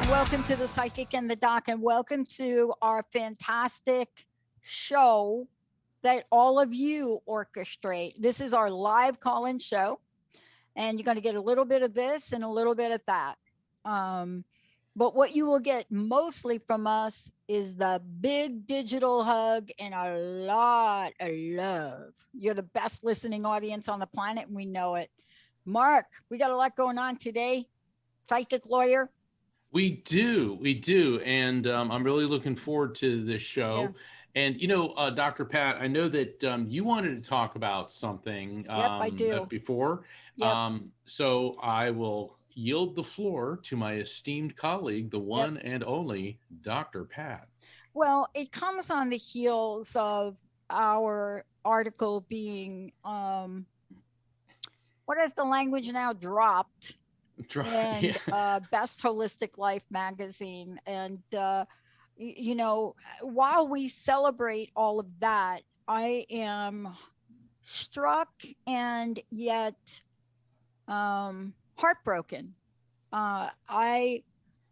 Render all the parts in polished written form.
Welcome to the Psychic and the Doc, and welcome to our fantastic show that all of you orchestrate. This is our live call-in show, and you're going to get a little bit of this and a little bit of that. But what you will get mostly from us is the big digital hug and a lot of love. You're the best listening audience on the planet, and we know it. Mark, we got a lot going on today. Psychic lawyer. We do. And I'm really looking forward to this show. Yeah. And, Dr. Pat, I know that you wanted to talk about something I do. Before. Yep. So I will yield the floor to my esteemed colleague, the one and only Dr. Pat. Well, it comes on the heels of our article being, what is the language now, dropped? And Best Holistic Life magazine. And, while we celebrate all of that, I am struck and yet heartbroken. I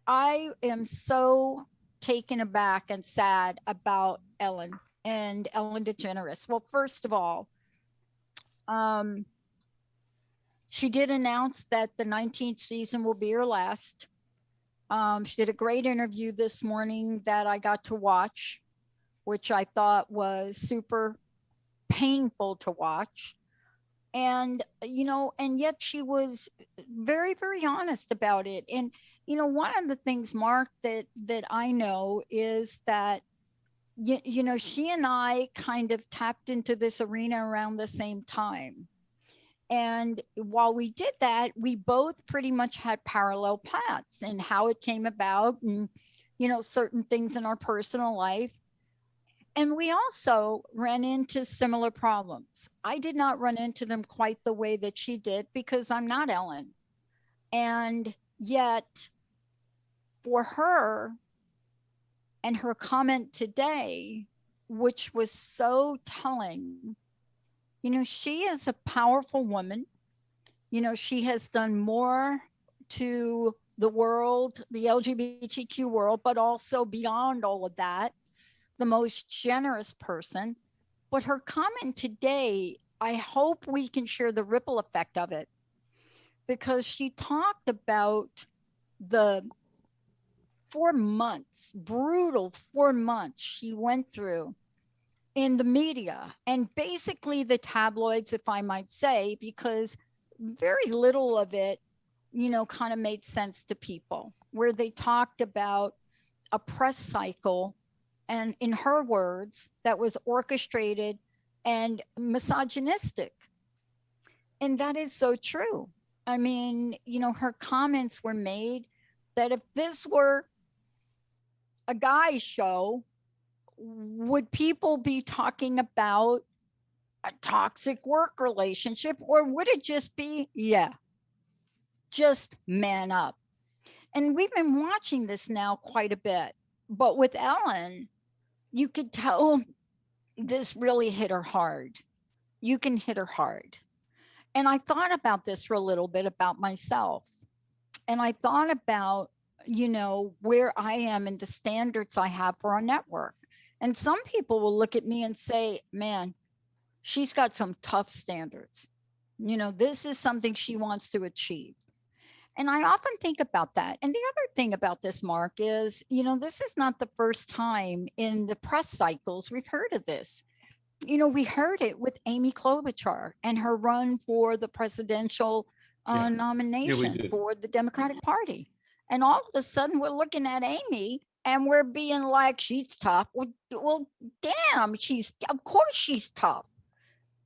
am so taken aback and sad about Ellen DeGeneres. Well, first of all, she did announce that the 19th season will be her last. She did a great interview this morning that I got to watch, which I thought was super painful to watch. And, and yet she was very, very honest about it. And, one of the things, Mark, that I know is that, she and I kind of tapped into this arena around the same time. And while we did that, we both pretty much had parallel paths and how it came about and, certain things in our personal life. And we also ran into similar problems. I did not run into them quite the way that she did because I'm not Ellen. And yet for her and her comment today, which was so telling, she is a powerful woman. She has done more to the world, the LGBTQ world, but also beyond all of that, the most generous person. But her comment today, I hope we can share the ripple effect of it, because she talked about the 4 months, brutal 4 months she went through in the media and basically the tabloids, if I might say, because very little of it, kind of made sense to people, where they talked about a press cycle, and in her words, that was orchestrated and misogynistic. And that is so true. I mean, her comments were made that if this were a guy's show, would people be talking about a toxic work relationship, or would it just be, yeah, just man up? And we've been watching this now quite a bit, but with Ellen, you could tell this really hit her hard. You can hit her hard. And I thought about this for a little bit about myself. And I thought about, where I am and the standards I have for our network. And some people will look at me and say, man, she's got some tough standards. This is something she wants to achieve. And I often think about that. And the other thing about this, Mark, is, this is not the first time in the press cycles we've heard of this. We heard it with Amy Klobuchar and her run for the presidential nomination for the Democratic Party. And all of a sudden, we're looking at Amy and we're being like, she's tough. Well, damn, of course she's tough.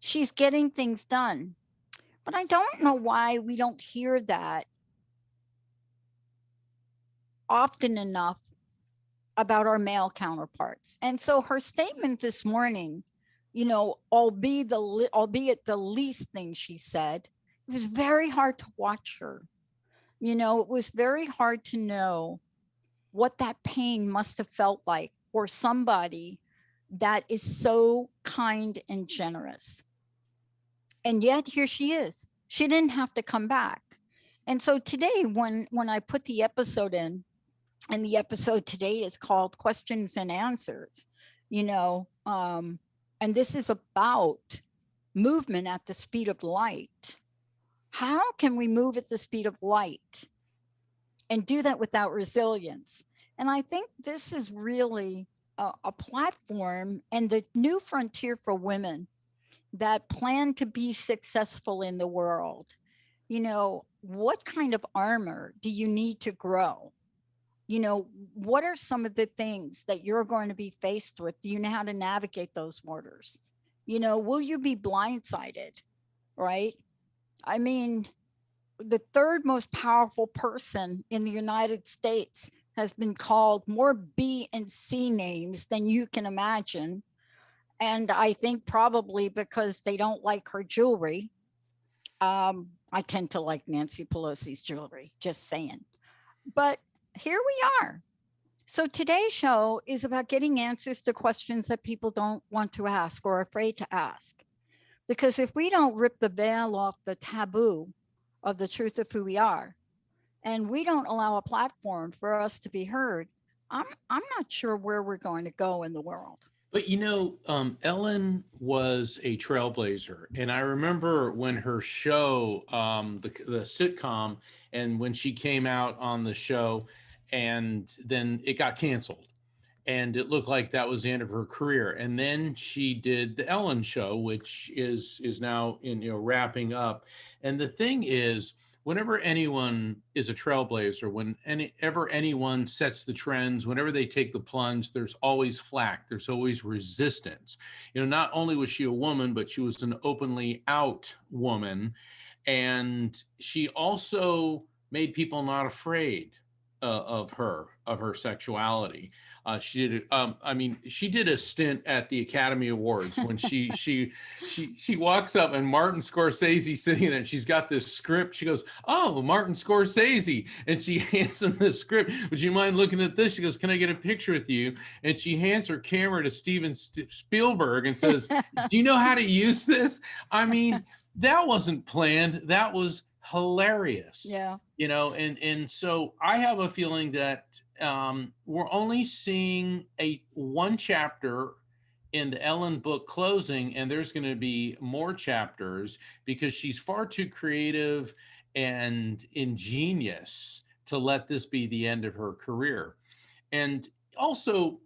She's getting things done. But I don't know why we don't hear that often enough about our male counterparts. And so her statement this morning, albeit the least thing she said, it was very hard to watch her. It was very hard to know what that pain must have felt like for somebody that is so kind and generous. And yet here she is. She didn't have to come back. And so today, when I put the episode in, and the episode today is called Questions and Answers, and this is about movement at the speed of light. How can we move at the speed of light and do that without resilience? And I think this is really a platform and the new frontier for women that plan to be successful in the world. What kind of armor do you need to grow? What are some of the things that you're going to be faced with? Do you know how to navigate those waters? Will you be blindsided, right? I mean, the third most powerful person in the United States has been called more B and C names than you can imagine. And I think probably because they don't like her jewelry. I tend to like Nancy Pelosi's jewelry, just saying. But here we are. So today's show is about getting answers to questions that people don't want to ask or are afraid to ask. Because if we don't rip the veil off the taboo of the truth of who we are, and we don't allow a platform for us to be heard, I'm not sure where we're going to go in the world. But Ellen was a trailblazer, and I remember when her show, the sitcom, and when she came out on the show, and then it got canceled, and it looked like that was the end of her career. And then she did the Ellen Show, which is now wrapping up. And the thing is, whenever anyone is a trailblazer, whenever anyone sets the trends, whenever they take the plunge, there's always flack, there's always resistance. Not only was she a woman, but she was an openly out woman. And she also made people not afraid of her sexuality. She did a stint at the Academy Awards when she walks up and Martin Scorsese sitting there and she's got this script. She goes, "Oh, Martin Scorsese," and she hands him the script. "Would you mind looking at this?" She goes, "Can I get a picture with you?" And she hands her camera to Steven Spielberg and says, "Do you know how to use this?" I mean, that wasn't planned. That was hilarious. Yeah. And so I have a feeling that we're only seeing one chapter in the Ellen book closing, and there's going to be more chapters because she's far too creative and ingenious to let this be the end of her career. And also,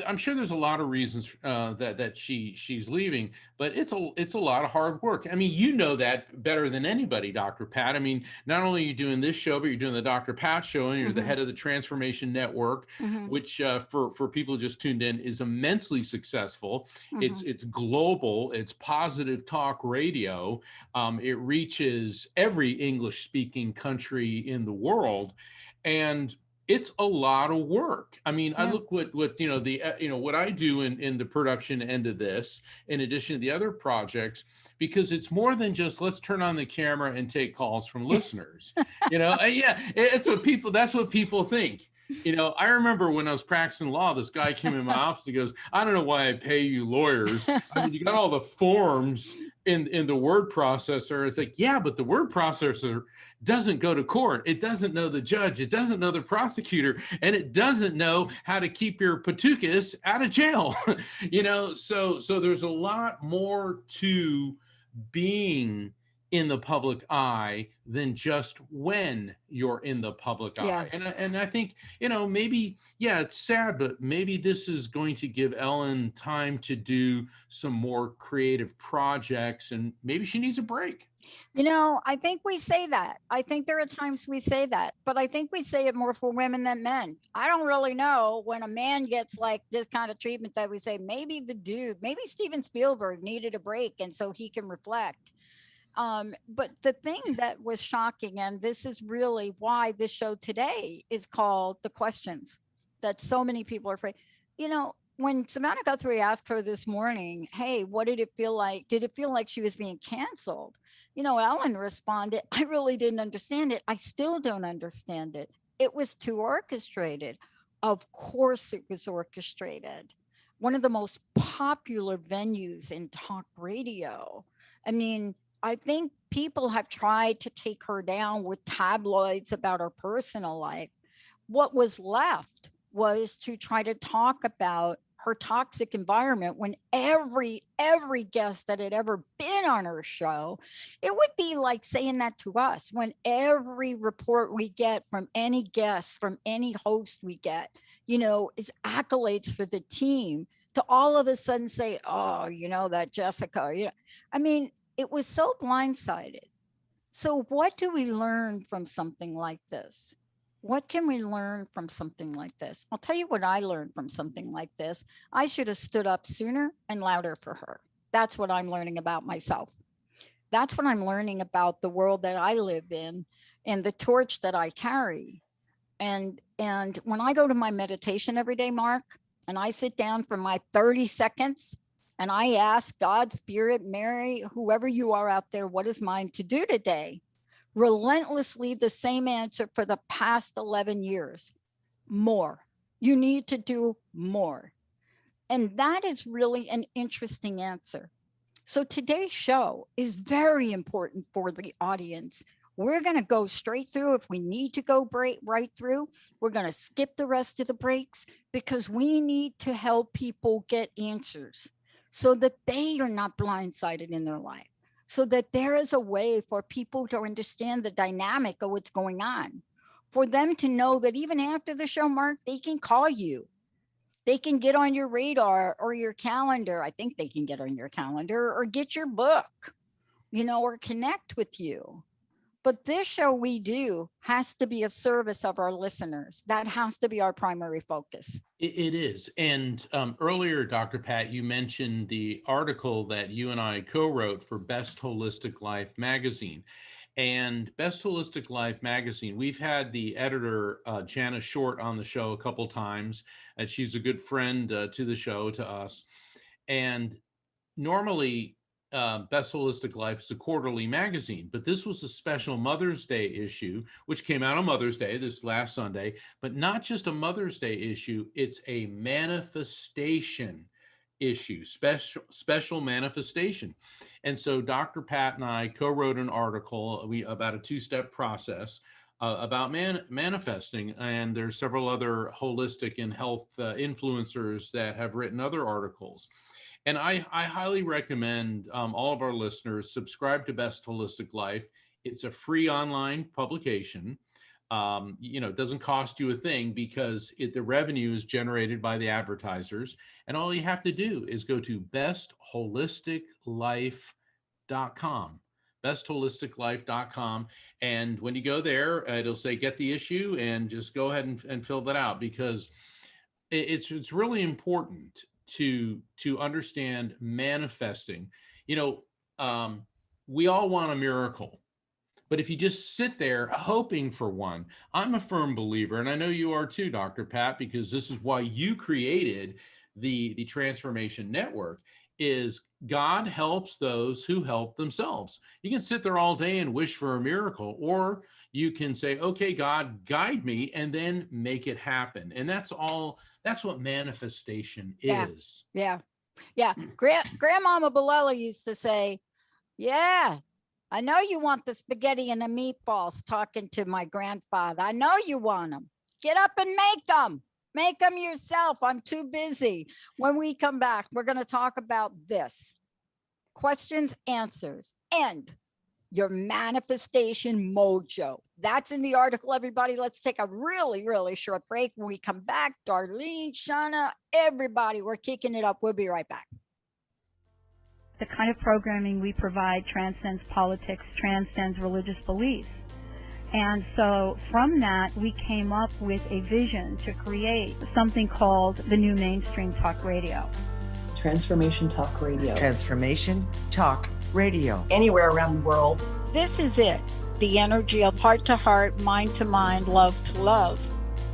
I'm sure there's a lot of reasons that she's leaving, but it's a lot of hard work. I mean, you know that better than anybody, Dr. Pat. I mean, not only are you doing this show, but you're doing the Dr. Pat show, and you're the Mhm, head of the Transformation Network, mhm, which for people who just tuned in is immensely successful. It's mhm. it's global. It's positive talk radio. It reaches every English speaking country in the world, and it's a lot of work. I mean, I Yeah. look what what I do in the production end of this, in addition to the other projects, because it's more than just let's turn on the camera and take calls from listeners. Yeah, that's what people think. I remember when I was practicing law, this guy came in my office. He goes, "I don't know why I pay you lawyers. I mean, you got all the forms in the word processor." It's like, yeah, but the word processor doesn't go to court. It doesn't know the judge. It doesn't know the prosecutor, and it doesn't know how to keep your patukas out of jail. So there's a lot more to being in the public eye than just when you're in the public Yeah. eye. And I think, maybe, yeah, it's sad, but maybe this is going to give Ellen time to do some more creative projects, and maybe she needs a break. I think we say that. I think there are times we say that, but I think we say it more for women than men. I don't really know when a man gets like this kind of treatment that we say maybe maybe Steven Spielberg needed a break and so he can reflect. But the thing that was shocking, and this is really why this show today is called The Questions, that so many people are afraid. When Savannah Guthrie asked her this morning, hey, what did it feel like? Did it feel like she was being canceled? Ellen responded, I really didn't understand it. I still don't understand it. It was too orchestrated. Of course, it was orchestrated. One of the most popular venues in talk radio. I mean, I think people have tried to take her down with tabloids about her personal life. What was left was to try to talk about her toxic environment when every guest that had ever been on her show, it would be like saying that to us when every report we get from any guest, from any host we get, is accolades for the team, to all of a sudden say, oh, that Jessica, I mean, it was so blindsided. So, what do we learn from something like this? What can we learn from something like this? I'll tell you what I learned from something like this. I should have stood up sooner and louder for her. That's what I'm learning about myself. That's what I'm learning about the world that I live in and the torch that I carry. And when I go to my meditation every day, Mark, and I sit down for my 30 seconds and I ask God, Spirit, Mary, whoever you are out there, what is mine to do today? Relentlessly the same answer for the past 11 years: more. You need to do more. And that is really an interesting answer. So today's show is very important for the audience. We're going to go straight through. If we need to go right through, we're going to skip the rest of the breaks because we need to help people get answers so that they are not blindsided in their life, so that there is a way for people to understand the dynamic of what's going on, for them to know that even after the show, Mark, they can call you, they can get on your radar or your calendar. I think they can get on your calendar or get your book, or connect with you. But this show we do has to be of service of our listeners. That has to be our primary focus. It is. And earlier, Dr. Pat, you mentioned the article that you and I co-wrote for Best Holistic Life magazine. And Best Holistic Life magazine, we've had the editor, Jana Short, on the show a couple times, and she's a good friend to the show, to us. And normally, Best Holistic Life is a quarterly magazine, but this was a special Mother's Day issue, which came out on Mother's Day this last Sunday. But not just a Mother's Day issue, it's a manifestation issue, special manifestation. And so Dr. Pat and I co-wrote an article about a two-step process about manifesting, and there's several other holistic and health influencers that have written other articles. And I highly recommend all of our listeners subscribe to Best Holistic Life. It's a free online publication. It doesn't cost you a thing because the revenue is generated by the advertisers. And all you have to do is go to bestholisticlife.com, bestholisticlife.com. And when you go there, it'll say, get the issue, and just go ahead and fill that out, because it's really important to understand manifesting. We all want a miracle. But if you just sit there hoping for one, I'm a firm believer, and I know you are too, Dr. Pat, because this is why you created the Transformation Network, is God helps those who help themselves. You can sit there all day and wish for a miracle, or you can say, okay, God, guide me, and then make it happen. And that's what manifestation is. Yeah. Grandmama Bolella used to say, yeah, I know you want the spaghetti and the meatballs, talking to my grandfather. I know you want them. Get up and make them. Make them yourself. I'm too busy. When we come back, we're going to talk about this. Questions, answers, and your manifestation mojo. That's in the article, everybody. Let's take a really, really short break. When we come back, Darlene, Shauna, everybody, we're kicking it up. We'll be right back. The kind of programming we provide transcends politics, transcends religious beliefs. And so from that, we came up with a vision to create something called the new mainstream talk radio. Transformation Talk Radio. Transformation Talk Radio. Anywhere around the world. This is it. The energy of heart to heart, mind to mind, love to love.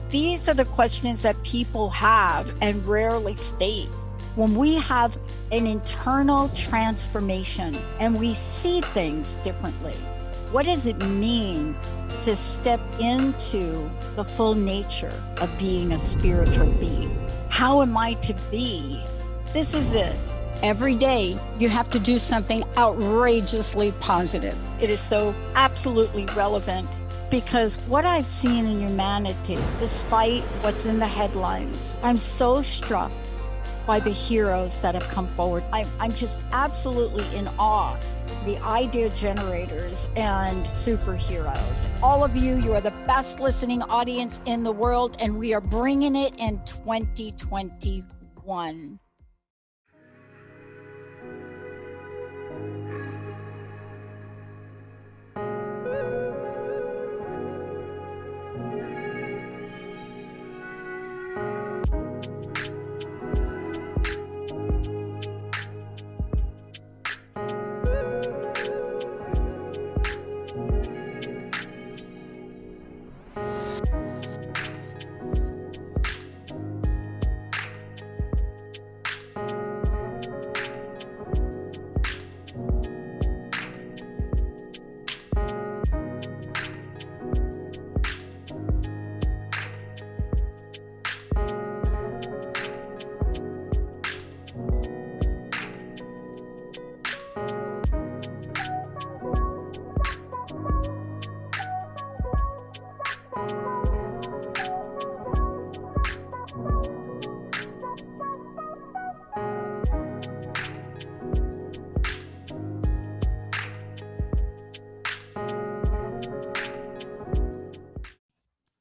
These are the questions that people have and rarely state. When we have an internal transformation and we see things differently, what does it mean to step into the full nature of being a spiritual being? How am I to be? This is it. Every day you have to do something outrageously positive. It is so absolutely relevant, because what I've seen in humanity, despite what's in the headlines, I'm so struck by the heroes that have come forward. I'm just absolutely in awe. The idea generators and superheroes. All of you, you are the best listening audience in the world, and we are bringing it in 2021.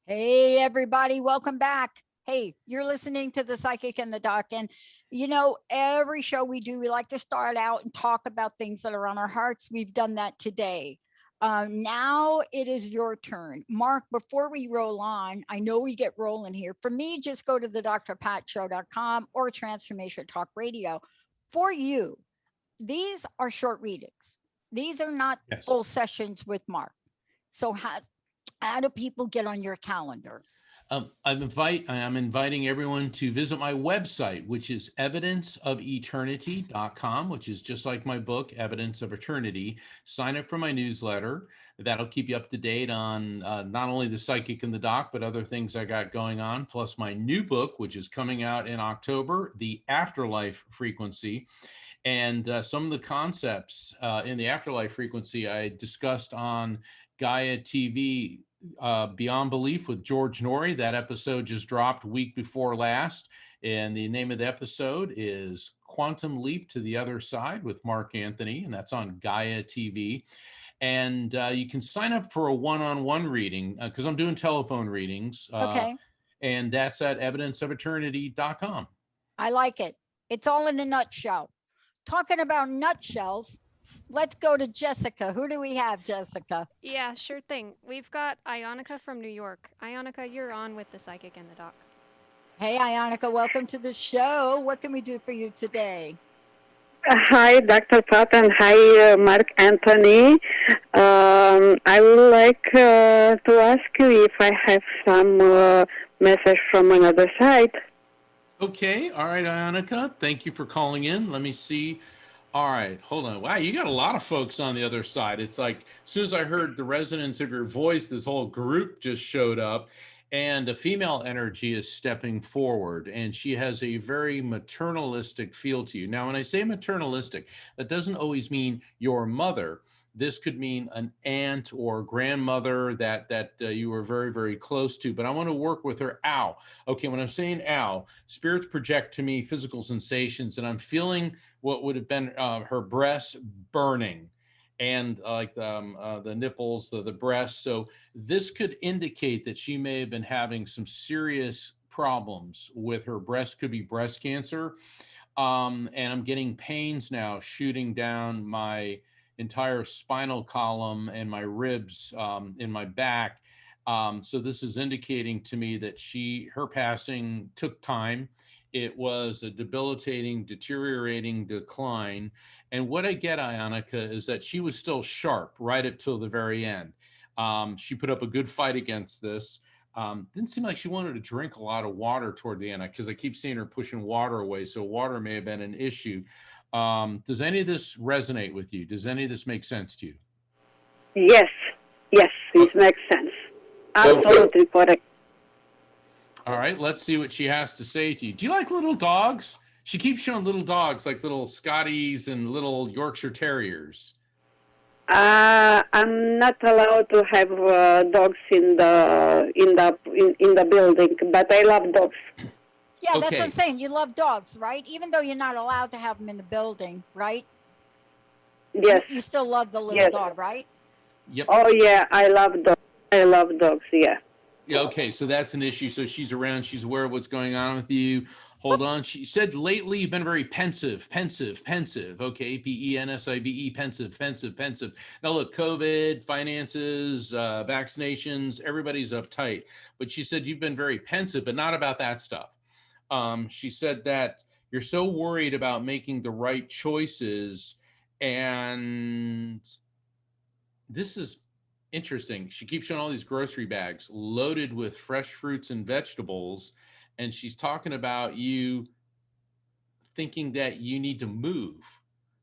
Hey, everybody, welcome back. Hey, you're listening to The Psychic and the Doc. And, every show we do, we like to start out and talk about things that are on our hearts. We've done that today. Now it is your turn. Mark, before we roll on, I know we get rolling here. For me, just go to the drpatshow.com or Transformation Talk Radio. For you, these are short readings. These are not full sessions with Mark. So how do people get on your calendar? I'm inviting everyone to visit my website, which is evidenceofeternity.com, which is just like my book, Evidence of Eternity. Sign up for my newsletter. That'll keep you up to date on not only the Psychic and the Doc, but other things I got going on, plus my new book, which is coming out in October, The Afterlife Frequency. And some of the concepts in the afterlife frequency I discussed on Gaia TV, Beyond Belief with George Norrie. That episode just dropped week before last. And the name of the episode is Quantum Leap to the Other Side with Mark Anthony. And that's on Gaia TV. And you can sign up for a one-on-one reading because I'm doing telephone readings. Okay. And that's at evidenceofeternity.com. I like it. It's all in a nutshell. Talking about nutshells, let's go to Jessica. Who do we have, Jessica? Yeah, sure thing. We've got Ionica from New York. Ionica, you're on with the psychic and the doc. Hey, Ionica, welcome to the show. What can we do for you today? Hi, Dr. Pat, and hi, Mark Anthony. I would like to ask you if I have some message from another side. Okay. All right, Ionica. Thank you for calling in. Let me see. All right. Hold on. Wow, you got a lot of folks on the other side. It's like as soon as I heard the resonance of your voice, this whole group just showed up. And a female energy is stepping forward, and she has a very maternalistic feel to you. Now, when I say maternalistic, that doesn't always mean your mother. This could mean an aunt or grandmother that you were very, very close to. But I want to work with her. Ow. Okay, when I'm saying ow, spirits project to me physical sensations, and I'm feeling what would have been her breasts burning. And like the nipples, the breasts. So this could indicate that she may have been having some serious problems with her breast. Could be breast cancer. And I'm getting pains now shooting down my entire spinal column and my ribs in my back. So this is indicating to me that her passing took time. It was a debilitating, deteriorating decline. And what I get, Ionica, is that she was still sharp right up till the very end. She put up a good fight against this. Didn't seem like she wanted to drink a lot of water toward the end because I keep seeing her pushing water away. So water may have been an issue. Does any of this resonate with you? Does any of this make sense to you? Yes, it makes sense. Absolutely correct. All right, let's see what she has to say to you. Do you like little dogs? She keeps showing little dogs, like little Scotties and little Yorkshire Terriers. I'm not allowed to have dogs in the building, but I love dogs. Yeah, that's Okay. what I'm saying. You love dogs, right? Even though you're not allowed to have them in the building, right? Yes. You still love the little Yes. dog, right? Yep. Oh yeah, I love dogs. Yeah. Yeah, okay, so that's an issue. So she's around, she's aware of what's going on with you. Hold on. She said lately you've been very pensive. Okay, pensive, pensive. Now look, COVID, finances, vaccinations, everybody's uptight. But she said you've been very pensive, but not about that stuff. She said that you're so worried about making the right choices, and this is interesting. She keeps showing all these grocery bags loaded with fresh fruits and vegetables, and she's talking about you thinking that you need to move.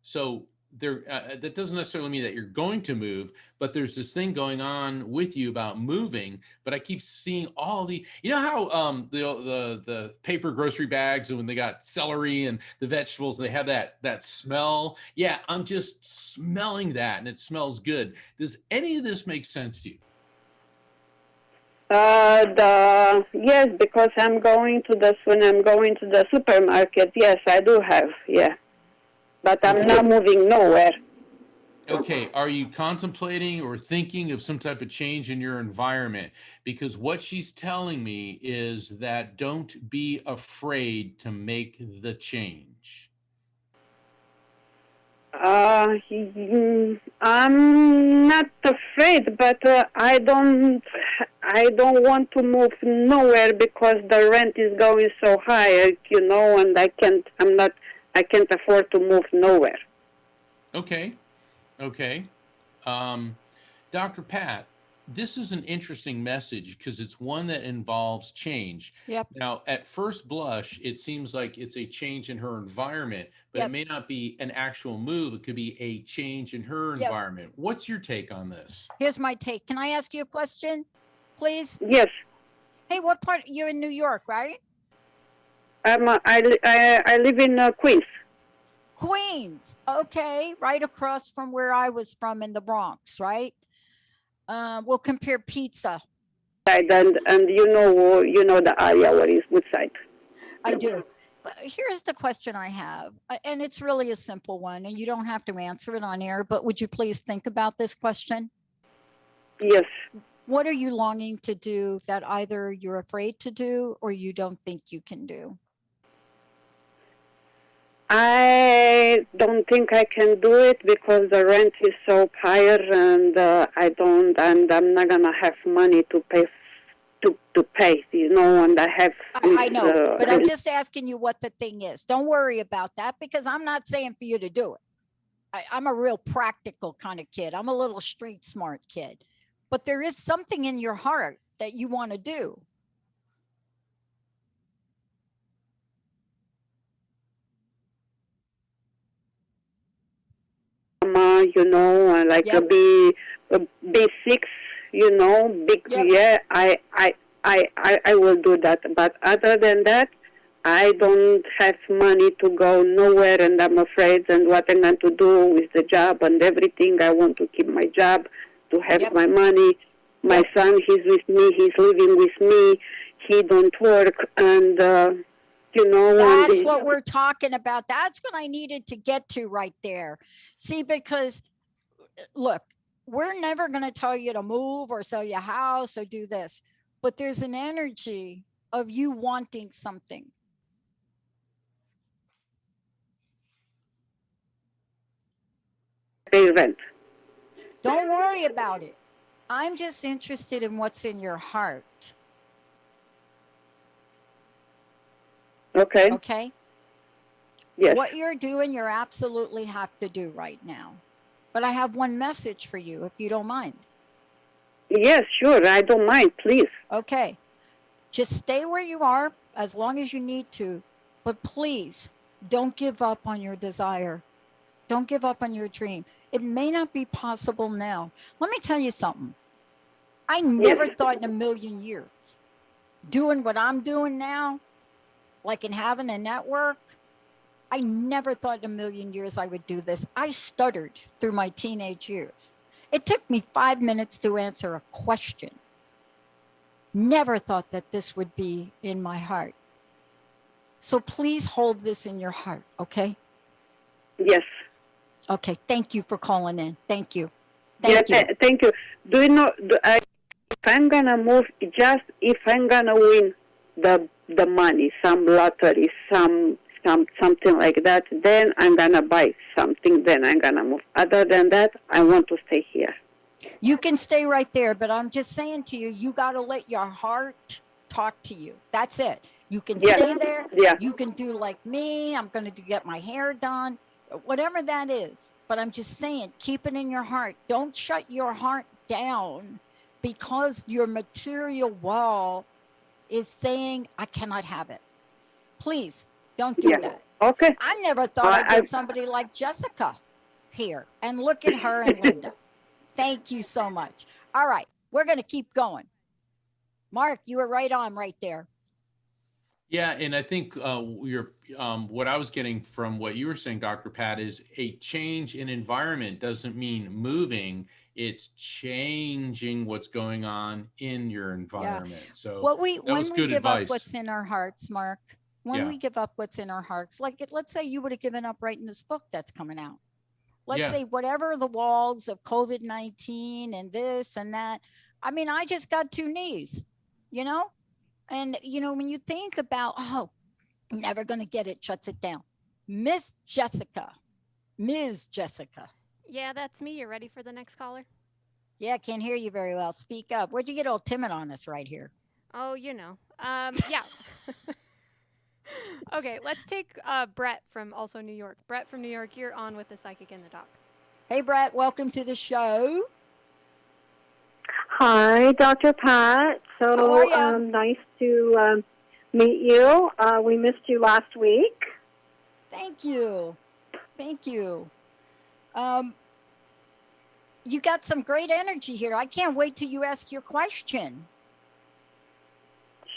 So there, that doesn't necessarily mean that you're going to move, but there's this thing going on with you about moving. But I keep seeing all the, you know how the paper grocery bags, and when they got celery and the vegetables, they have that smell. Yeah, I'm just smelling that, and it smells good. Does any of this make sense to you? Yes, because I'm going to the supermarket. Yes, I do have. Yeah, but I'm not moving nowhere. Okay, are you contemplating or thinking of some type of change in your environment? Because what she's telling me is that don't be afraid to make the change. I'm not afraid, but I don't want to move nowhere because the rent is going so high, and I can't afford to move nowhere. Okay. Dr. Pat, this is an interesting message because it's one that involves change. Yep. Now, at first blush, it seems like it's a change in her environment, but Yep. it may not be an actual move. It could be a change in her Yep. environment. What's your take on this? Here's my take. Can I ask you a question, please? Yes, Hey, what part? You're in New York, right? I live in Queens. Queens. Okay, right across from where I was from in the Bronx, right? We'll compare pizza. And you know the area where is Woodside. I do. But here's the question I have, and it's really a simple one, and you don't have to answer it on air, but would you please think about this question? Yes. What are you longing to do that either you're afraid to do or you don't think you can do? I don't think I can do it because the rent is so higher, and I'm not gonna have money to pay, and I have. I know, but I'm just asking you what the thing is. Don't worry about that because I'm not saying for you to do it. I'm a real practical kind of kid. I'm a little street smart kid, but there is something in your heart that you want to do. Like Yep. a B6, big. Yep. Yeah, I will do that. But other than that, I don't have money to go nowhere, and I'm afraid. And what I'm going to do with the job and everything, I want to keep my job, to have Yep. my money. My Yep. son, he's with me. He's living with me. He don't work, and That's and what we're talking about. That's what I needed to get to right there. See, because look, we're never going to tell you to move or sell your house or do this, but there's an energy of you wanting something. pay rent. Don't worry about it. I'm just interested in what's in your heart. Okay. Okay. Yes. What you're doing, you absolutely have to do right now. But I have one message for you, if you don't mind. Yes, sure. I don't mind. Please. Okay. Just stay where you are as long as you need to. But please don't give up on your desire. Don't give up on your dream. It may not be possible now. Let me tell you something. I never thought in a million years doing what I'm doing now, like in having a network, I never thought in a million years I would do this. I stuttered through my teenage years. It took me 5 minutes to answer a question. Never thought that this would be in my heart. So please hold this in your heart, okay? Yes. Okay, thank you for calling in. Thank you. Thank you. Thank you. Do you know, if I'm going to move, just if I'm going to win the money, some lottery, something like that, then I'm going to buy something, then I'm going to move. Other than that, I want to stay here. You can stay right there, but I'm just saying to you, you got to let your heart talk to you. That's it. You can stay there. Yeah. You can do like me. I'm going to get my hair done, whatever that is. But I'm just saying, keep it in your heart. Don't shut your heart down because your material wall is saying, I cannot have it. Please don't do that. Okay. I never thought I'd get somebody like Jessica here. And look at her and Linda. Thank you so much. All right, we're going to keep going. Mark, you were right on right there. Yeah, and I think what I was getting from what you were saying, Dr. Pat, is a change in environment doesn't mean moving. It's changing what's going on in your environment. Yeah. So when we give advice. Up what's in our hearts, Mark, when we give up what's in our hearts, like let's say you would have given up writing this book that's coming out. Let's say whatever the walls of COVID-19 and this and that. I mean, I just got 2 knees, you know? And, you know, when you think about, never going to get it, shuts it down. Ms. Jessica. Yeah, that's me. You ready for the next caller? Yeah, I can't hear you very well. Speak up. Where'd you get all timid on us right here? Oh, you know. Yeah. Okay, let's take Brett from also New York. Brett from New York, you're on with the Psychic and the Doc. Hey, Brett, welcome to the show. Hi, Dr. Pat. So nice to meet you. We missed you last week. Thank you. You got some great energy here. I can't wait till you ask your question.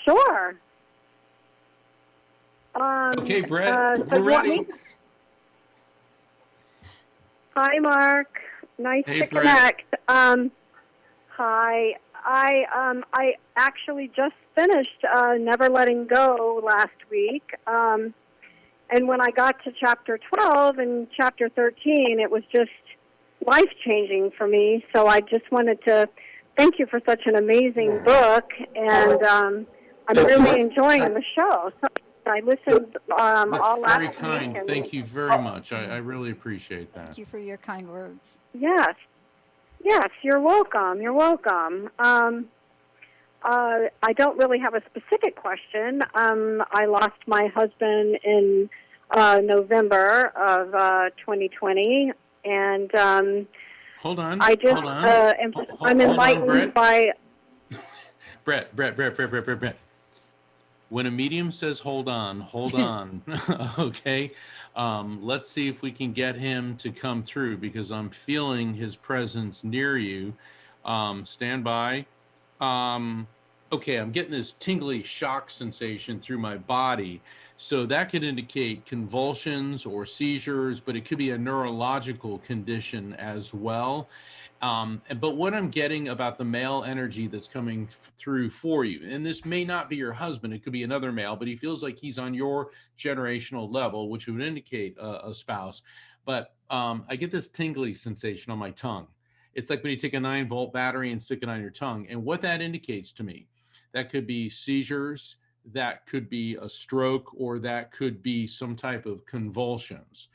Sure. Okay, Brett, we're ready. Hi, Mark. Nice to connect. Hi. I actually just finished Never Letting Go last week. And when I got to chapter 12 and chapter 13, it was just life-changing for me. So I just wanted to thank you for such an amazing book, and I'm really enjoying the show. So I listened all last very week. kind. And, Thank you very much. I really appreciate that. Thank you for your kind words. Yes. Yes, you're welcome. You're welcome. I don't really have a specific question. I lost my husband in November of 2020, and Hold on. I just hold on. I'm enlightened by. Brett. When a medium says hold on, okay? Let's see if we can get him to come through, because I'm feeling his presence near you. Stand by. Okay, I'm getting this tingly shock sensation through my body. So that could indicate convulsions or seizures, but it could be a neurological condition as well. But what I'm getting about the male energy that's coming through for you, and this may not be your husband, it could be another male, but he feels like he's on your generational level, which would indicate a spouse. But I get this tingly sensation on my tongue. It's like when you take a 9-volt battery and stick it on your tongue. And what that indicates to me, that could be seizures, that could be a stroke, or that could be some type of convulsions.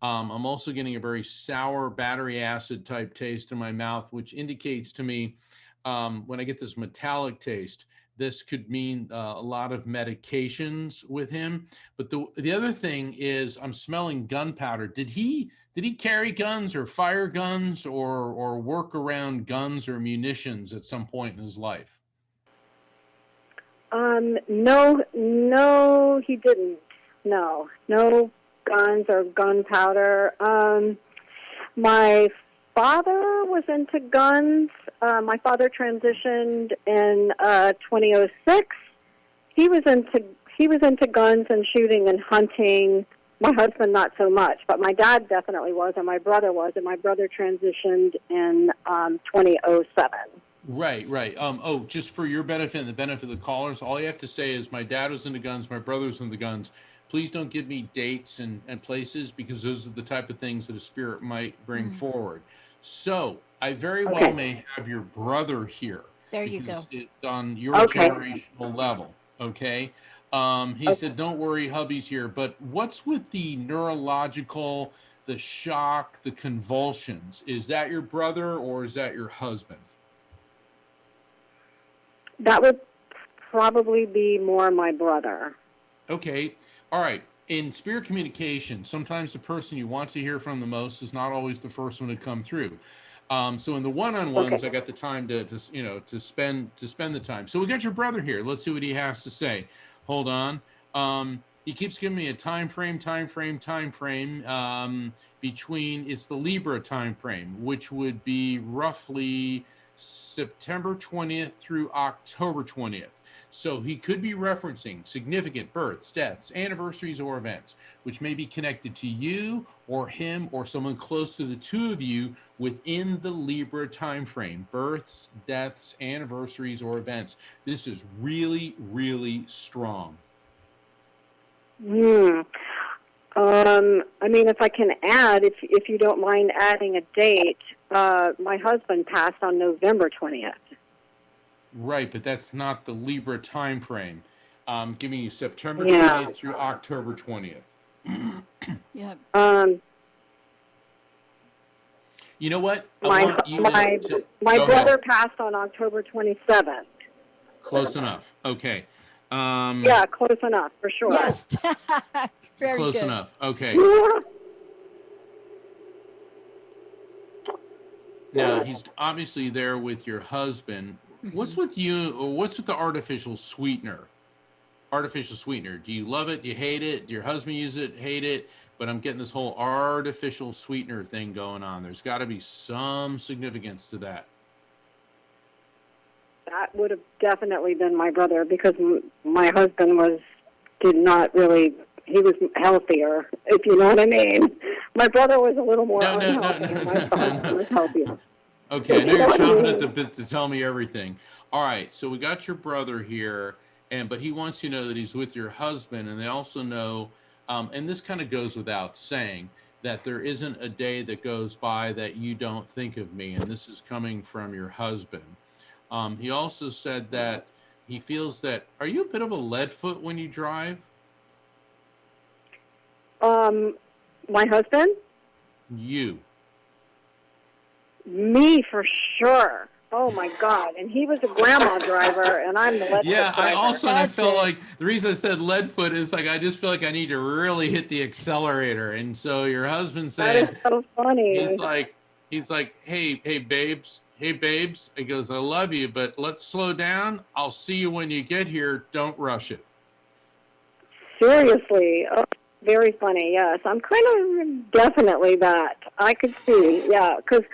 I'm also getting a very sour battery acid type taste in my mouth, which indicates to me when I get this metallic taste, this could mean a lot of medications with him. But the other thing is I'm smelling gunpowder. Did he carry guns or fire guns or work around guns or munitions at some point in his life? No, he didn't. No guns or gunpowder. My father was into guns. My father transitioned in 2006. He was into guns and shooting and hunting. My husband not so much, but my dad definitely was, and my brother was, and my brother transitioned in 2007. Right. Just for your benefit and the benefit of the callers, all you have to say is my dad was into guns, my brother was into guns. Please don't give me dates and places, because those are the type of things that a spirit might bring forward. So I very well may have your brother here. There you go. It's on your generational level. Okay. He said, don't worry, hubby's here. But what's with the neurological, the shock, the convulsions? Is that your brother or is that your husband? That would probably be more my brother. Okay. All right. In spirit communication, sometimes the person you want to hear from the most is not always the first one to come through. So in the one-on-ones, I got the time to spend the time. So we got your brother here. Let's see what he has to say. Hold on. He keeps giving me a time frame between, it's the Libra time frame, which would be roughly September 20th through October 20th. So he could be referencing significant births, deaths, anniversaries, or events, which may be connected to you or him or someone close to the two of you within the Libra time frame. Births, deaths, anniversaries, or events. This is really, really strong. I mean, if I can add, if you don't mind adding a date, my husband passed on November 20th. Right, but that's not the Libra time frame. I'm giving you September 20th through October 20th. Yeah. You know what? My brother passed on October 27th. Close enough. Okay. Yeah, close enough, for sure. Yes. Very close good. enough. Okay. Now, he's obviously there with your husband. What's with you, or what's with the artificial sweetener? Artificial sweetener. Do you love it? Do you hate it? Do your husband use it? Hate it? But I'm getting this whole artificial sweetener thing going on. There's got to be some significance to that. That would have definitely been my brother, because my husband he was healthier, if you know what I mean. My brother was a little more unhealthy, and my father was healthier. Okay, I know you're chomping at the bit to tell me everything. All right, so we got your brother here, but he wants you to know that he's with your husband, and they also know And this kind of goes without saying, that there isn't a day that goes by that you don't think of me. And this is coming from your husband. He also said that he feels that, are you a bit of a lead foot when you drive? My husband? You. Me for sure. Oh my God! And he was a grandma driver, and I'm the lead Yeah, foot driver. I also I That's felt it. like the reason I said lead foot is like I just feel like I need to really hit the accelerator. And so your husband That is said so funny. he's like, hey babes, hey babes. He goes, I love you, but let's slow down. I'll see you when you get here. Don't rush it. Seriously. Oh, very funny. Yes, I'm kind of definitely that. I could see. Yeah, because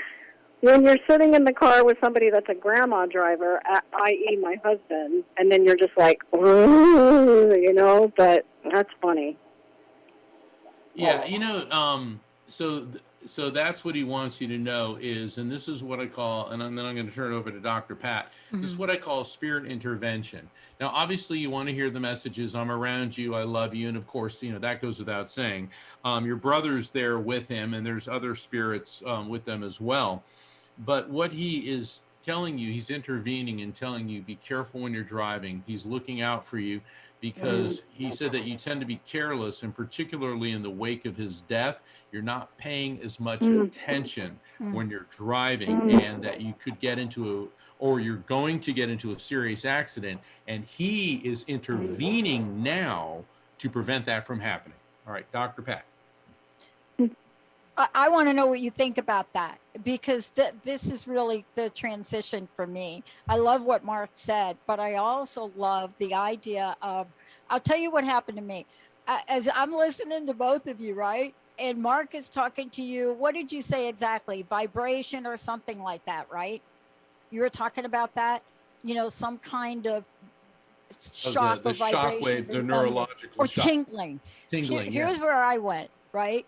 when you're sitting in the car with somebody that's a grandma driver, i.e. my husband, and then you're just like, "Ooh," you know, but that's funny. Yeah, so that's what he wants you to know is, and this is what I call, and then I'm going to turn it over to Dr. Pat. This is what I call spirit intervention. Now, obviously, you want to hear the messages, I'm around you, I love you, and of course, that goes without saying. Your brother's there with him, and there's other spirits with them as well. But what he is telling you, he's intervening and telling you, be careful when you're driving. He's looking out for you because he said that you tend to be careless, and particularly in the wake of his death, you're not paying as much attention when you're driving, and that you could get into or you're going to get into a serious accident. And he is intervening now to prevent that from happening. All right, Dr. Pat. I want to know what you think about that, because this is really the transition for me. I love what Mark said, but I also love the idea of, I'll tell you what happened to me. As I'm listening to both of you, right? And Mark is talking to you. What did you say exactly? Vibration or something like that, right? You were talking about that, some kind of shock the or vibration. shock wave, the neurological or shock. tingling. Here's where I went, right?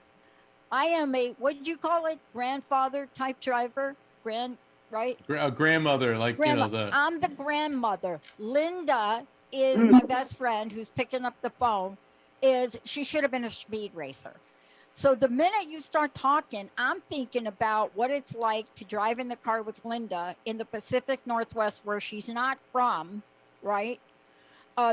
I am a, what did you call it? Grandfather type driver? Right? Grandmother, like, I'm the grandmother. Linda is my best friend who's picking up the phone. She should have been a speed racer. So the minute you start talking, I'm thinking about what it's like to drive in the car with Linda in the Pacific Northwest where she's not from, right?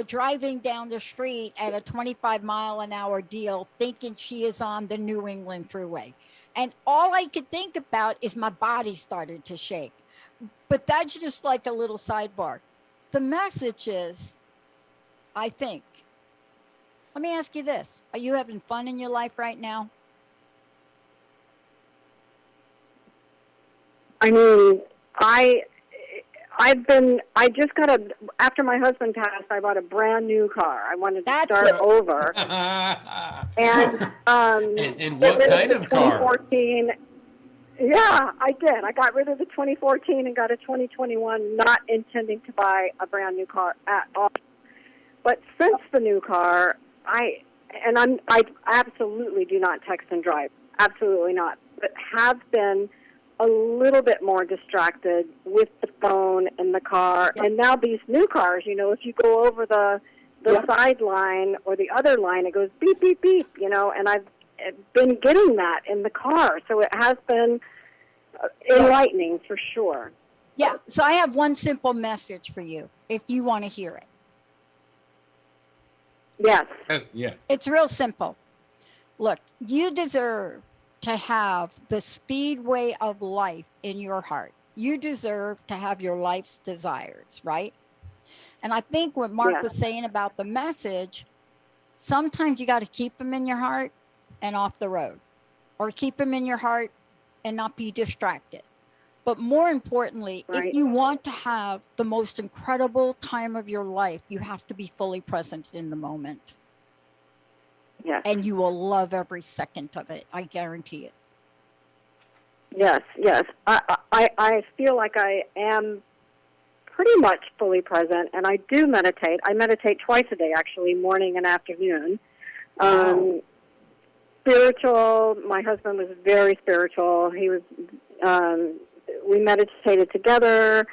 Driving down the street at a 25-mile-an-hour deal, thinking she is on the New England Thruway. And all I could think about is my body started to shake. But that's just like a little sidebar. The message is, I think, let me ask you this. Are you having fun in your life right now? I mean, I just got after my husband passed, I bought a brand new car. I wanted to start over. And what kind of car? 2014. Yeah, I did. I got rid of the 2014 and got a 2021, not intending to buy a brand new car at all. But since the new car, I absolutely do not text and drive. Absolutely not. But have been a little bit more distracted with the phone in the car. And now these new cars, if you go over the side line or the other line, it goes beep, beep, beep, and I've been getting that in the car. So it has been enlightening for sure. Yeah. So I have one simple message for you if you want to hear it. Yes. Yeah. It's real simple. Look, you deserve to have the speedway of life in your heart. You deserve to have your life's desires, right? And I think what Mark was saying about the message, sometimes you got to keep them in your heart and off the road, or keep them in your heart and not be distracted. But more importantly, if you want to have the most incredible time of your life, you have to be fully present in the moment. Yes. And you will love every second of it. I guarantee it. Yes, yes. I feel like I am pretty much fully present, and I do meditate. I meditate twice a day, actually, morning and afternoon. Spiritual. My husband was very spiritual. He was. We meditated together.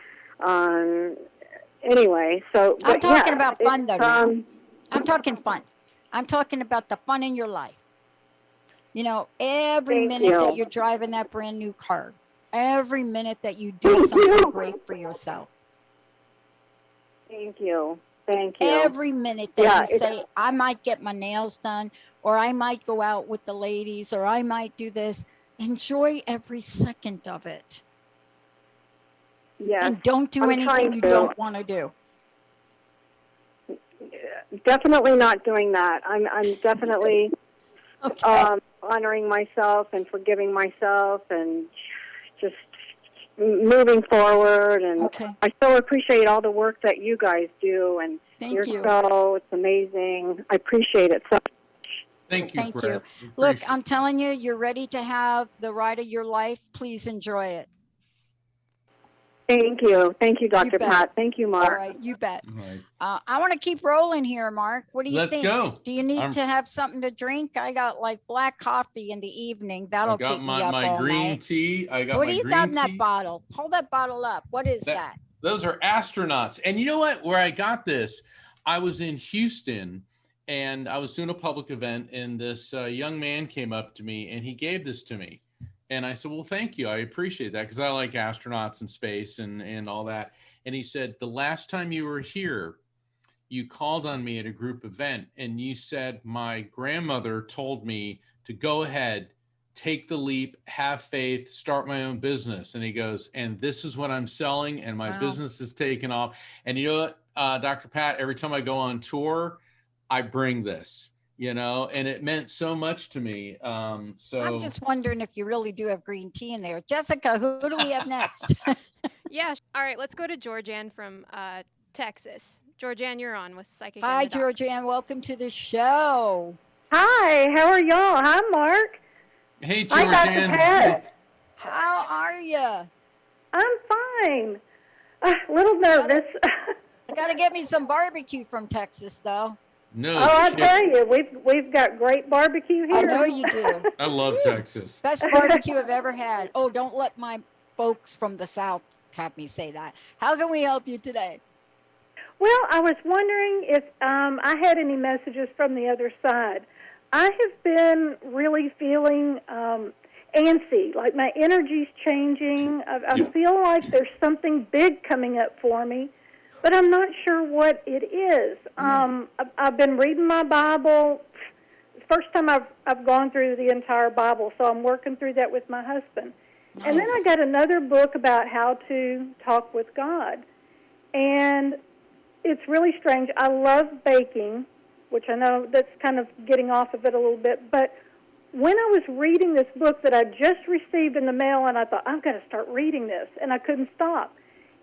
Anyway, so. I'm talking about fun, though. I'm talking fun. I'm talking about the fun in your life. You know, every Thank minute that you. you're driving that brand new car, every minute that you do something great for yourself, Thank you. Thank you. every minute that Yeah, you it's- say, I might get my nails done, or I might go out with the ladies, or I might do this, enjoy every second of it. Yes. And don't do I'm anything trying you to. don't want to do. Definitely not doing that. I'm definitely Okay. honoring myself and forgiving myself and just moving forward. And Okay. I so appreciate all the work that you guys do and Thank your you. show. It's amazing. I appreciate it so much. Thank you, Thank Brett. you. We Look, appreciate I'm telling you, you're ready to have the ride of your life. Please enjoy it. Thank you. Thank you, Dr. bet. Pat. Thank you, All Mark. right, you bet. it. All right. I want to keep rolling here, Mark. What do you Let's think? go. Do you need I'm- to have something to drink? I got like black coffee in the evening. That'll I got keep me up my all green night. tea. I got What my do you green got in that tea. bottle? Hold that bottle up. What is that? Those are astronauts. And you know what? Where I got this, I was in Houston and I was doing a public event, and this young man came up to me and he gave this to me. And I said, well, thank you. I appreciate that because I like astronauts and space and all that. And he said, the last time you were here, you called on me at a group event and you said, my grandmother told me to go ahead, take the leap, have faith, start my own business. And he goes, and this is what I'm selling, and my Wow. business is taking off. And you know what, Dr. Pat, every time I go on tour, I bring this, you know, and it meant so much to me. So I'm just wondering if you really do have green tea in there. Jessica, who do we have next? Yeah. All right. Let's go to Georgianne from Texas. Georgianne, you're on with Psychic. Hi, and the Doc. Georgianne. Welcome to the show. Hi, how are y'all? Hi, Mark. hey, Hi, Dr. Georgianne. Pat. How are you? I'm fine. A little nervous. I got to get me some barbecue from Texas, though. No, Oh, I shit. tell you, we've got great barbecue here. I know you do. I love Texas. Best barbecue I've ever had. Oh, don't let my folks from the South have me say that. How can we help you today? Well, I was wondering if I had any messages from the other side. I have been really feeling antsy, like my energy's changing. I Yeah. feel like there's something big coming up for me, but I'm not sure what it is. I've been reading my Bible. First time I've gone through the entire Bible, so I'm working through that with my husband. And then I Nice. got another book about how to talk with God. And it's really strange. I love baking, which I know that's kind of getting off of it a little bit. But when I was reading this book that I just received in the mail, and I thought, I've got to start reading this, and I couldn't stop.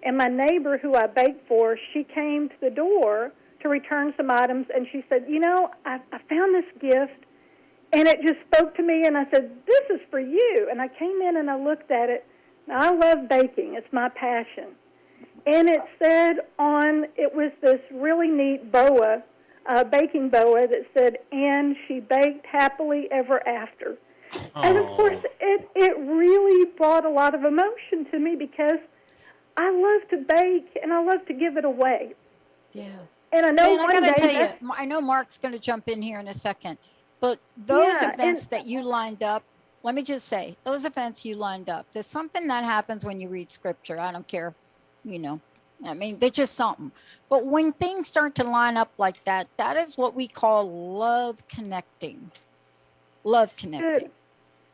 And my neighbor who I baked for, she came to the door to return some items, and she said, you know, I found this gift, and it just spoke to me, and I said, this is for you. And I came in and I looked at it. Now, I love baking. It's my passion. And it said it was this really neat boa, baking boa that said, and she baked happily ever after. And of course, it really brought a lot of emotion to me because I love to bake and I love to give it away. Yeah. And I know And I one gotta day tell that- you, I know Mark's going to jump in here in a second, but those Yeah, events that you lined up, let me just say, those events you lined up, there's something that happens when you read scripture. I don't care, you know, I mean, they're just something. But when things start to line up like that, that is what we call love connecting. Love connecting. Good.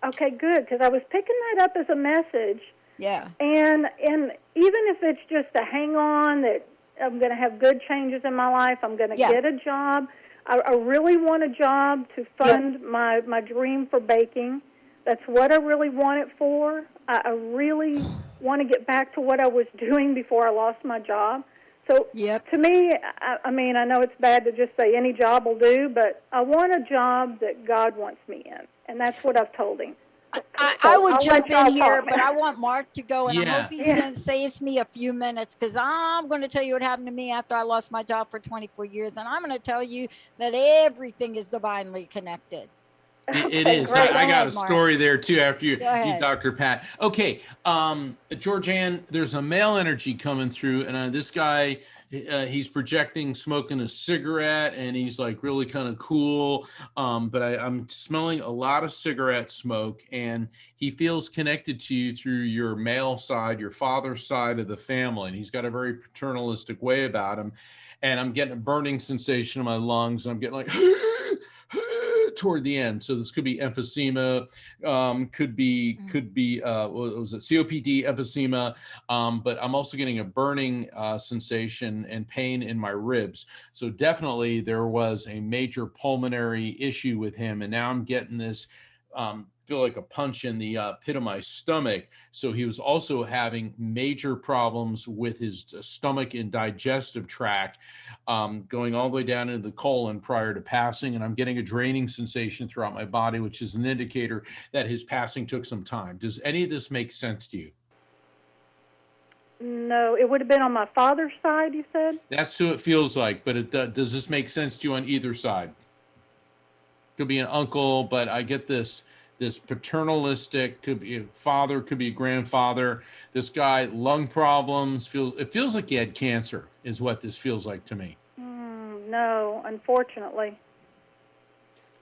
Okay, good, because I was picking that up as a message. Yeah. And even if it's just a hang on that I'm going to have good changes in my life, I'm going to Yeah. get a job. I really want a job to fund my dream for baking. That's what I really want it for. I really want to get back to what I was doing before I lost my job. So Yep. to me, I mean, I know it's bad to just say any job will do, but I want a job that God wants me in, and that's what I've told him. I would I'll jump let y'all in here, talk. but I want Mark to go, and I Yeah. hope he Yeah. saves me a few minutes because I'm going to tell you what happened to me after I lost my job for 24 years, and I'm going to tell you that everything is divinely connected. It Okay, is. great. I got ahead, a Mark. story there too after you, Go ahead. Dr. Pat. Okay, Georgianne, there's a male energy coming through, and this guy, he's projecting smoking a cigarette, and he's like really kind of cool. But I'm smelling a lot of cigarette smoke, and he feels connected to you through your male side, your father's side of the family, and he's got a very paternalistic way about him. And I'm getting a burning sensation in my lungs. I'm getting like toward the end. So this could be emphysema, could be what was it, COPD, emphysema, but I'm also getting a burning sensation and pain in my ribs. So definitely there was a major pulmonary issue with him, and now I'm getting this feel like a punch in the pit of my stomach. So he was also having major problems with his stomach and digestive tract, going all the way down into the colon prior to passing. And I'm getting a draining sensation throughout my body, which is an indicator that his passing took some time. Does any of this make sense to you? No, it would have been on my father's side, you said? That's who it feels like, but does this make sense to you on either side? Could be an uncle, but I get this paternalistic, could be a father, could be a grandfather. This guy, lung problems, it feels like he had cancer, is what this feels like to me. No, unfortunately.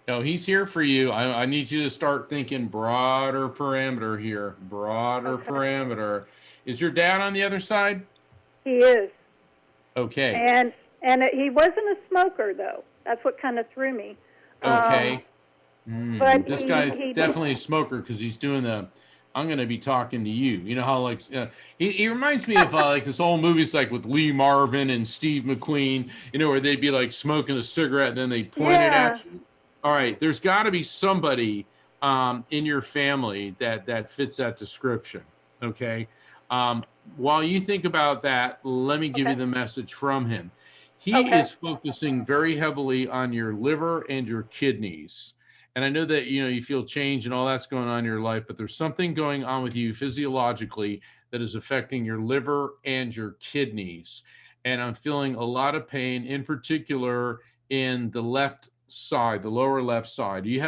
No, he's here for you. I need you to start thinking broader parameter here. Broader parameter. Is your dad on the other side? He is. Okay. And he wasn't a smoker, though. That's what kind of threw me. Okay. But This guy's definitely a smoker because he's doing I'm going to be talking to you. You know how like he reminds me of like this old movies like with Lee Marvin and Steve McQueen, where they'd be like smoking a cigarette and then they point it at you. All right, there's got to be somebody in your family that fits that description. Okay. While you think about that, let me give you the message from him. He is focusing very heavily on your liver and your kidneys. And I know that, you feel change and all that's going on in your life, but there's something going on with you physiologically that is affecting your liver and your kidneys. And I'm feeling a lot of pain, in particular in the left side, the lower left side. Have you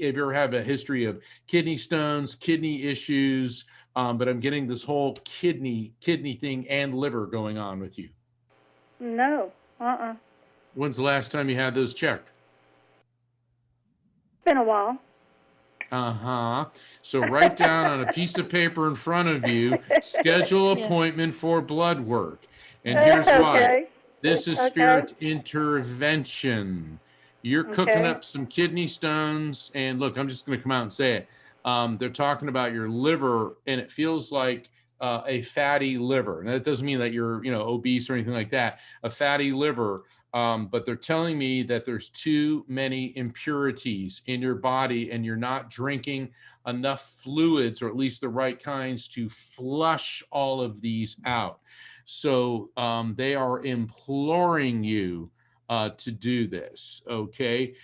ever had a history of kidney stones, kidney issues? But I'm getting this whole kidney thing and liver going on with you. No. When's the last time you had those checked? Been a while. So write down on a piece of paper in front of you, schedule appointment for blood work. And here's why. This is spirit intervention. You're cooking up some kidney stones. And look, I'm just going to come out and say it. They're talking about your liver, and it feels like a fatty liver. And that doesn't mean that you're, obese or anything like that. A fatty liver. But they're telling me that there's too many impurities in your body and you're not drinking enough fluids, or at least the right kinds, to flush all of these out. So they are imploring you to do this, okay?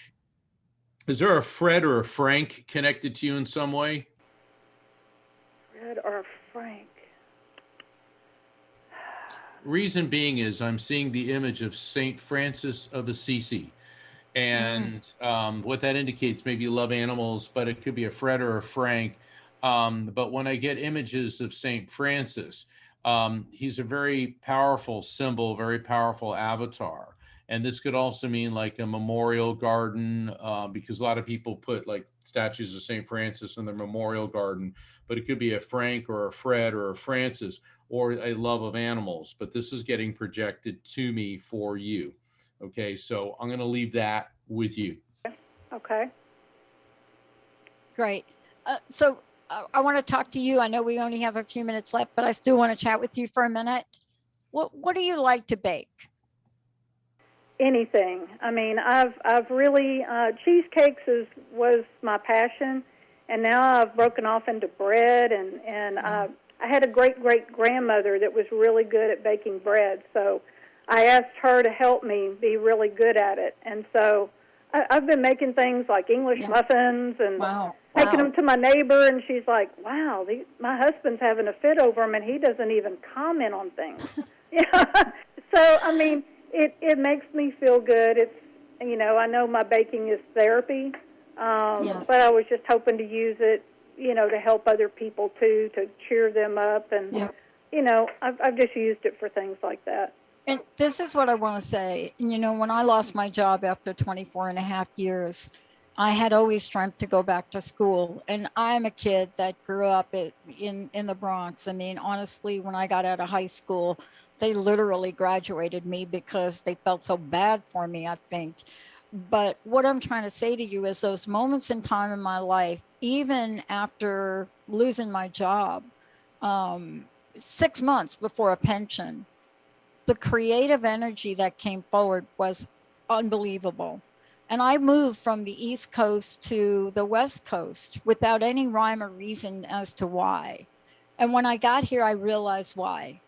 Is there a Fred or a Frank connected to you in some way? Fred or Frank? Reason being is I'm seeing the image of Saint Francis of Assisi. And what that indicates, maybe you love animals, but it could be a Fred or a Frank. But when I get images of Saint Francis, he's a very powerful symbol, very powerful avatar. And this could also mean like a memorial garden, because a lot of people put like statues of St. Francis in their memorial garden, but it could be a Frank or a Fred or a Francis or a love of animals. But this is getting projected to me for you. Okay, so I'm going to leave that with you. Okay. Great. So I want to talk to you. I know we only have a few minutes left, but I still want to chat with you for a minute. What do you like to bake? Anything. I mean, I've really cheesecakes was my passion, and now I've broken off into bread, and I had a great grandmother that was really good at baking bread, so I asked her to help me be really good at it, and so I've been making things like English muffins and taking them to my neighbor, and she's like, "Wow, my husband's having a fit over them, and he doesn't even comment on things." So I mean. It makes me feel good. It's, I know my baking is therapy, Yes. But I was just hoping to use it, to help other people too, to cheer them up, and Yep. I've just used it for things like that. And this is what I want to say. When I lost my job after 24 and a half years, I had always dreamt to go back to school. And I'm a kid that grew up in the Bronx. I mean, honestly, when I got out of high school, they literally graduated me because they felt so bad for me, I think. But what I'm trying to say to you is those moments in time in my life, even after losing my job, 6 months before a pension, the creative energy that came forward was unbelievable. And I moved from the East Coast to the West Coast without any rhyme or reason as to why. And when I got here, I realized why.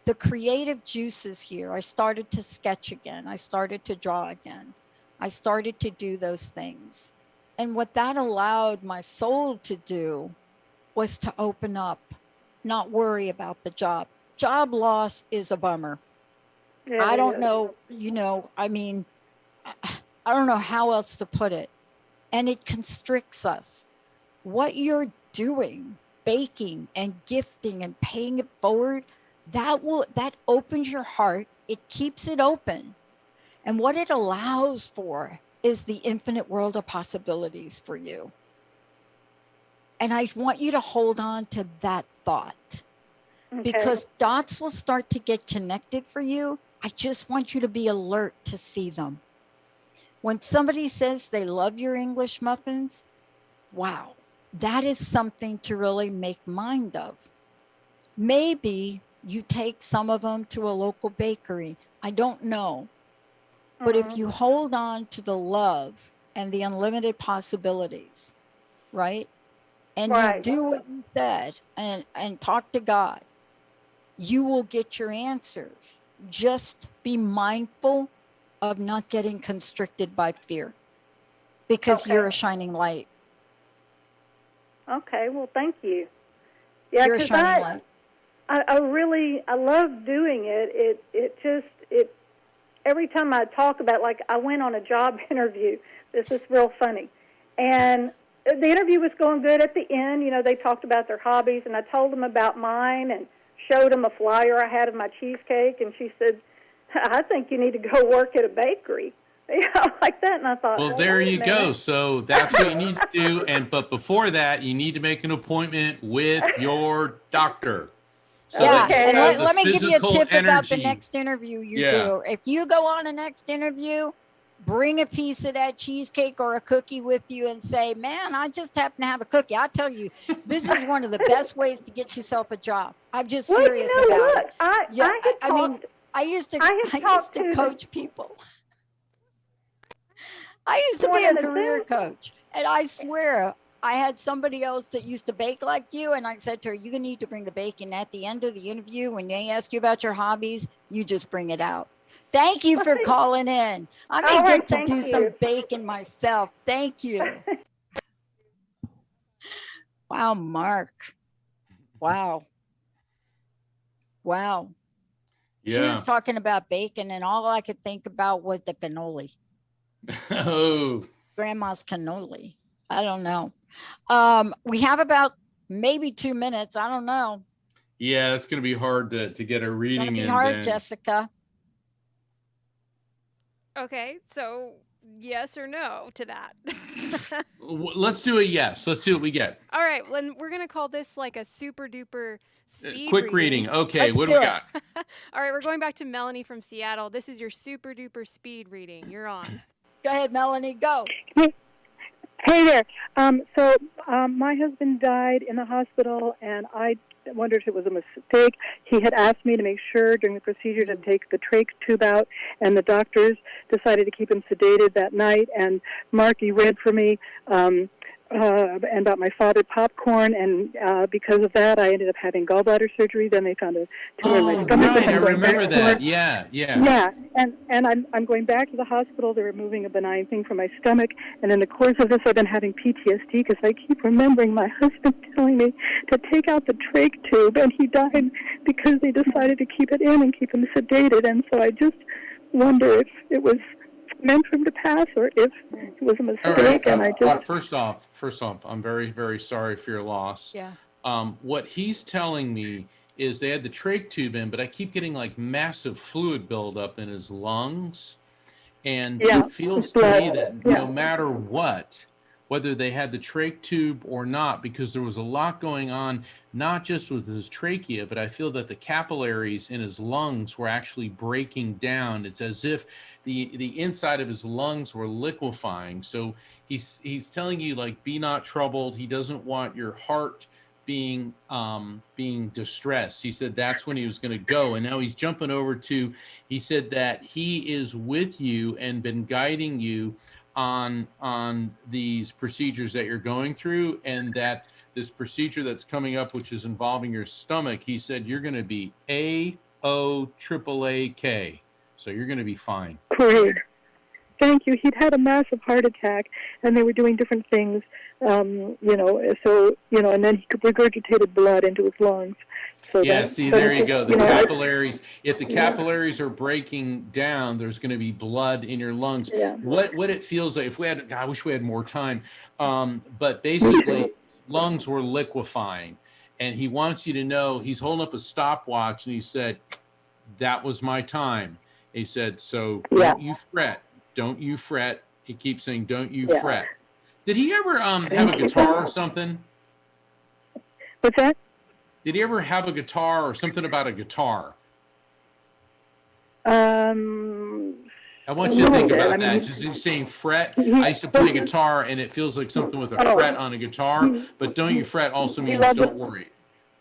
The creative juices here, I started to sketch again. I started to draw again. I started to do those things. And what that allowed my soul to do was to open up, not worry about the job. Job loss is a bummer. Yeah, I don't know, I mean, I don't know how else to put it. And it constricts us. What you're doing, baking and gifting and paying it forward, that opens your heart. It keeps it open. And what it allows for is the infinite world of possibilities for you. And I want you to hold on to that thought. Okay. Because dots will start to get connected for you. I just want you to be alert to see them. When somebody says they love your English muffins, wow, that is something to really make mind of. Maybe you take some of them to a local bakery. I don't know. But if you hold on to the love and the unlimited possibilities, right? And Right. you do what you said and talk to God, you will get your answers. Just be mindful of not getting constricted by fear, because Okay. you're a shining light. Okay, well, thank you. Yeah, You're a 'cause shining light. I love doing it. It every time I talk about, like, I went on a job interview. This is real funny. And the interview was going good at the end. They talked about their hobbies, and I told them about mine and showed them a flyer I had of my cheesecake, and she said, I think you need to go work at a bakery. Like that. And I thought, Well, there wait a you minute. go. So that's what you need to do. But before that, you need to make an appointment with your doctor. So Yeah, that you and have the let me give you a physical tip about the energy. next interview you Yeah. do. If you go on a next interview, bring a piece of that cheesecake or a cookie with you and say, man, I just happen to have a cookie. I tell you, this is one of the best ways to get yourself a job. I'm just Well, serious you know about what? it. I had I mean, talked. I used I had talked to to coach people. I used to be One a in the career Zoom. coach, and I swear I had somebody else that used to bake like you, and I said to her, you're gonna need to bring the bacon at the end of the interview. When they ask you about your hobbies, you just bring it out. Thank you for calling in. I may All right, get to thank do you. some bacon myself. Thank you. Wow, Mark. Wow. Wow. She Yeah. was talking about bacon, and all I could think about was the cannoli. Oh. Grandma's cannoli. I don't know. We have about maybe 2 minutes. I don't know. Yeah, it's going to be hard to get a It's reading gonna be in. hard, then. Jessica. Okay, so yes or no to that. Let's do a yes. Let's see what we get. All right, then we're gonna call this like a super duper speed Quick reading. Okay, Let's what do do we it. got? All right, we're going back to Melanie from Seattle. This is your super duper speed reading. You're on. Go ahead, Melanie. Go. Hey there. My husband died in the hospital, and I wondered if it was a mistake. He had asked me to make sure during the procedure to take the trach tube out, and the doctors decided to keep him sedated that night. And Marky read for me and about my father popcorn, and because of that, I ended up having gallbladder surgery. Then they found a tumor in my Oh, stomach. right. I I'm going back remember to that. work. Yeah. Yeah, and I'm going back to the hospital. They're removing a benign thing from my stomach, and in the course of this, I've been having PTSD because I keep remembering my husband telling me to take out the trach tube, and he died because they decided to keep it in and keep him sedated. And so I just wonder if it was meant for him to pass or if it was a mistake. All right. And I just First off, I'm very, very sorry for your loss. Yeah. What he's telling me is they had the trach tube in, but I keep getting like massive fluid buildup in his lungs. And Yeah, it feels it's to me blood. that Yeah. no matter what, whether they had the trach tube or not, because there was a lot going on, not just with his trachea, but I feel that the capillaries in his lungs were actually breaking down. It's as if the inside of his lungs were liquefying. So he's telling you, like, be not troubled. He doesn't want your heart being distressed. He said that's when he was going to go, and now he's jumping over to, he said that he is with you and been guiding you on these procedures that you're going through, and that this procedure that's coming up, which is involving your stomach, he said you're going to be AOAAK, so you're going to be fine. Great. Thank you. He'd had a massive heart attack, and they were doing different things, and then he regurgitated blood into his lungs. So Yeah, that, see, so there you it's- go. The capillaries, if the capillaries are breaking down, there's going to be blood in your lungs. Yeah. What it feels like, if we had, God, I wish we had more time, but basically, lungs were liquefying. And he wants you to know, he's holding up a stopwatch, and he said, that was my time. He said, so don't you fret. Don't you fret. He keeps saying, don't you fret. Did he ever have a guitar or something? What's that? Did he ever have a guitar or something about a guitar? I I want you to think about that. Just he's saying fret. I used to play guitar, and it feels like something with a fret on a guitar. But don't you fret also means don't worry.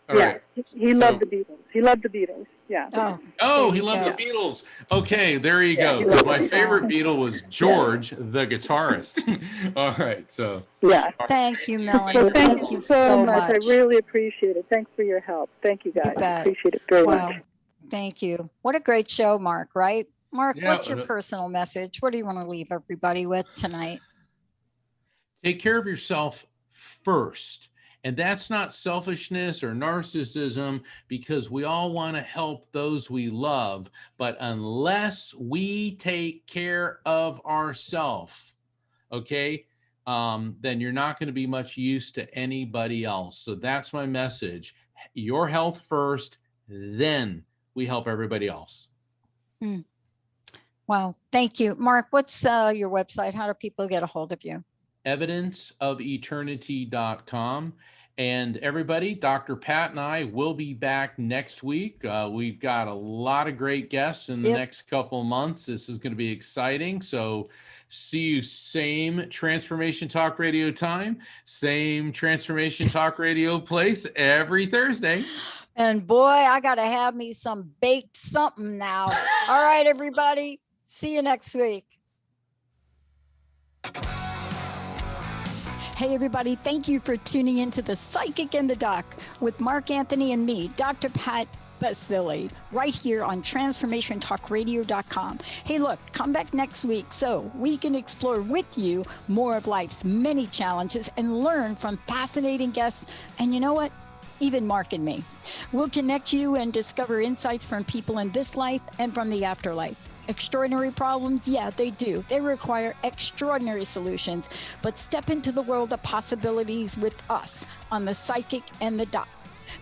All right. He loved the Beatles. He loved the Beatles. Yeah. Oh, he loved the Beatles. Okay, there you go. My favorite Beatle was George, the guitarist. All right, so. Yeah. Thank you, Melanie. Well, Thank you so much. I really appreciate it. Thanks for your help. Thank you, guys. I bet. appreciate it very Wow. much. Thank you. What a great show, Mark, right? Mark, Yeah, what's your personal message? What do you want to leave everybody with tonight? Take care of yourself first. And that's not selfishness or narcissism, because we all want to help those we love. But unless we take care of ourselves, okay, then you're not going to be much use to anybody else. So that's my message. Your health first, then we help everybody else. Wow. Thank you. Mark, what's your website? How do people get a hold of you? evidenceofeternity.com. And everybody, Dr. Pat and I will be back next week. We've got a lot of great guests in the next couple of months. This is going to be exciting. So see you same Transformation Talk Radio time, same Transformation Talk Radio place every Thursday. And boy, I got to have me some baked something now. All right, everybody. See you next week. Hey, everybody. Thank you for tuning into The Psychic and the Doc with Mark Anthony and me, Dr. Pat Baccili, right here on TransformationTalkRadio.com. Hey, look, come back next week so we can explore with you more of life's many challenges and learn from fascinating guests. And you know what? Even Mark and me. We'll connect you and discover insights from people in this life and from the afterlife. Extraordinary problems? Yeah, they do. They require extraordinary solutions. But step into the world of possibilities with us on The Psychic and the Doc.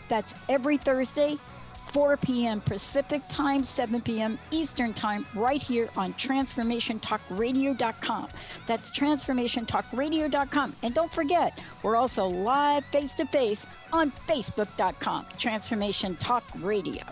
That's every Thursday, 4 p.m. Pacific time, 7 p.m. Eastern time, right here on TransformationTalkRadio.com. That's TransformationTalkRadio.com. And don't forget, we're also live face-to-face on Facebook.com, Transformation Talk Radio.